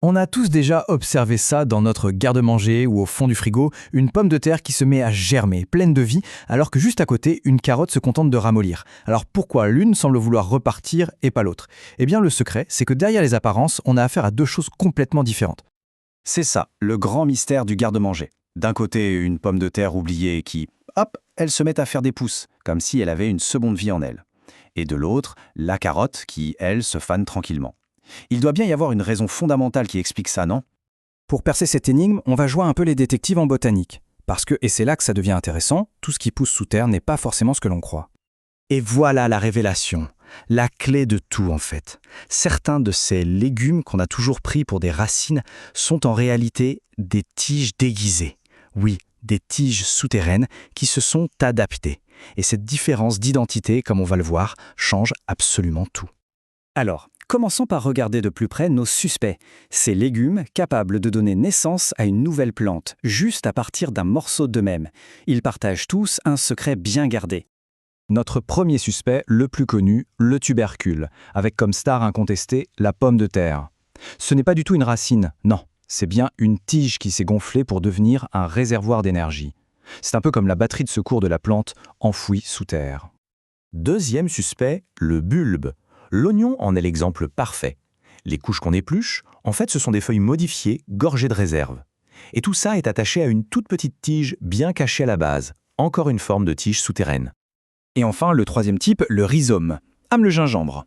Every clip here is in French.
On a tous déjà observé ça dans notre garde-manger ou au fond du frigo, une pomme de terre qui se met à germer, pleine de vie, alors que juste à côté, une carotte se contente de ramollir. Alors pourquoi l'une semble vouloir repartir et pas l'autre? Eh bien le secret, c'est que derrière les apparences, on a affaire à deux choses complètement différentes. C'est ça, le grand mystère du garde-manger. D'un côté, une pomme de terre oubliée qui, hop, elle se met à faire des pousses, comme si elle avait une seconde vie en elle. Et de l'autre, la carotte qui, elle, se fane tranquillement. Il doit bien y avoir une raison fondamentale qui explique ça, non? Pour percer cette énigme, on va jouer un peu les détectives en botanique. Parce que, et c'est là que ça devient intéressant, tout ce qui pousse sous terre n'est pas forcément ce que l'on croit. Et voilà la révélation, la clé de tout en fait. Certains de ces légumes qu'on a toujours pris pour des racines sont en réalité des tiges déguisées. Oui, des tiges souterraines qui se sont adaptées. Et cette différence d'identité, comme on va le voir, change absolument tout. Alors, commençons par regarder de plus près nos suspects, ces légumes capables de donner naissance à une nouvelle plante, juste à partir d'un morceau d'eux-mêmes. Ils partagent tous un secret bien gardé. Notre premier suspect, le plus connu, le tubercule, avec comme star incontestée la pomme de terre. Ce n'est pas du tout une racine, non, c'est bien une tige qui s'est gonflée pour devenir un réservoir d'énergie. C'est un peu comme la batterie de secours de la plante enfouie sous terre. Deuxième suspect, le bulbe. L'oignon en est l'exemple parfait. Les couches qu'on épluche, en fait, ce sont des feuilles modifiées, gorgées de réserve. Et tout ça est attaché à une toute petite tige bien cachée à la base, encore une forme de tige souterraine. Et enfin, le troisième type, le rhizome, le gingembre.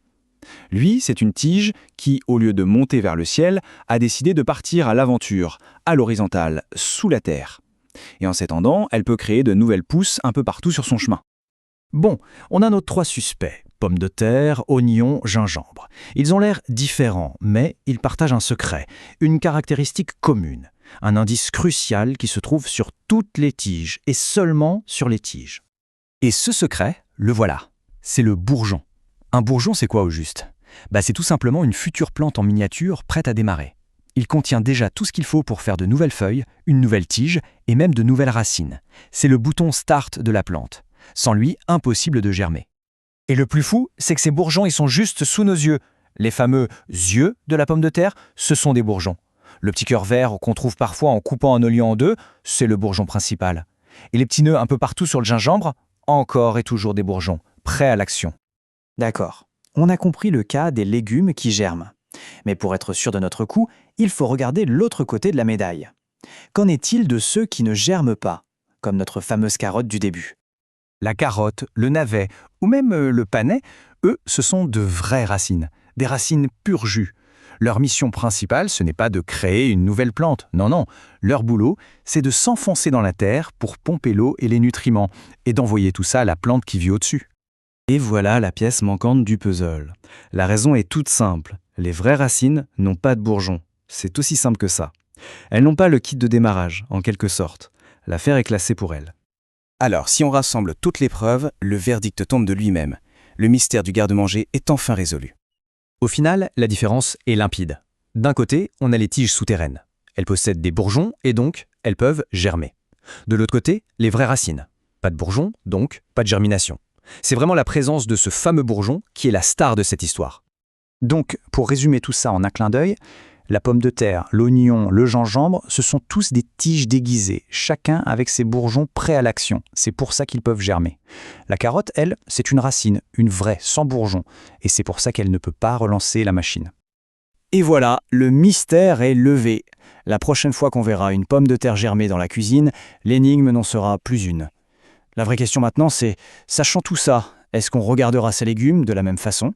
Lui, c'est une tige qui, au lieu de monter vers le ciel, a décidé de partir à l'aventure, à l'horizontale, sous la terre. Et en s'étendant, elle peut créer de nouvelles pousses un peu partout sur son chemin. Bon, on a nos trois suspects, pommes de terre, oignons, gingembre. Ils ont l'air différents, mais ils partagent un secret, une caractéristique commune, un indice crucial qui se trouve sur toutes les tiges et seulement sur les tiges. Et ce secret, le voilà, c'est le bourgeon. Un bourgeon, c'est quoi au juste? C'est tout simplement une future plante en miniature prête à démarrer. Il contient déjà tout ce qu'il faut pour faire de nouvelles feuilles, une nouvelle tige et même de nouvelles racines. C'est le bouton Start de la plante. Sans lui, impossible de germer. Et le plus fou, c'est que ces bourgeons, ils sont juste sous nos yeux. Les fameux yeux de la pomme de terre, ce sont des bourgeons. Le petit cœur vert qu'on trouve parfois en coupant un olive en deux, c'est le bourgeon principal. Et les petits nœuds un peu partout sur le gingembre, encore et toujours des bourgeons, prêts à l'action. D'accord, on a compris le cas des légumes qui germent. Mais pour être sûr de notre coup, il faut regarder l'autre côté de la médaille. Qu'en est-il de ceux qui ne germent pas, comme notre fameuse carotte du début? La carotte, le navet ou même le panais, eux, ce sont de vraies racines, des racines pur jus. Leur mission principale, ce n'est pas de créer une nouvelle plante, non. Leur boulot, c'est de s'enfoncer dans la terre pour pomper l'eau et les nutriments et d'envoyer tout ça à la plante qui vit au-dessus. Et voilà la pièce manquante du puzzle. La raison est toute simple. Les vraies racines n'ont pas de bourgeons. C'est aussi simple que ça. Elles n'ont pas le kit de démarrage, en quelque sorte. L'affaire est classée pour elles. Alors, si on rassemble toutes les preuves, le verdict tombe de lui-même. Le mystère du garde-manger est enfin résolu. Au final, la différence est limpide. D'un côté, on a les tiges souterraines. Elles possèdent des bourgeons et donc, elles peuvent germer. De l'autre côté, les vraies racines. Pas de bourgeons, donc pas de germination. C'est vraiment la présence de ce fameux bourgeon qui est la star de cette histoire. Donc, pour résumer tout ça en un clin d'œil, la pomme de terre, l'oignon, le gingembre, ce sont tous des tiges déguisées, chacun avec ses bourgeons prêts à l'action. C'est pour ça qu'ils peuvent germer. La carotte, elle, c'est une racine, une vraie, sans bourgeons, et c'est pour ça qu'elle ne peut pas relancer la machine. Et voilà, le mystère est levé. La prochaine fois qu'on verra une pomme de terre germer dans la cuisine, l'énigme n'en sera plus une. La vraie question maintenant, c'est, sachant tout ça, est-ce qu'on regardera ces légumes de la même façon ?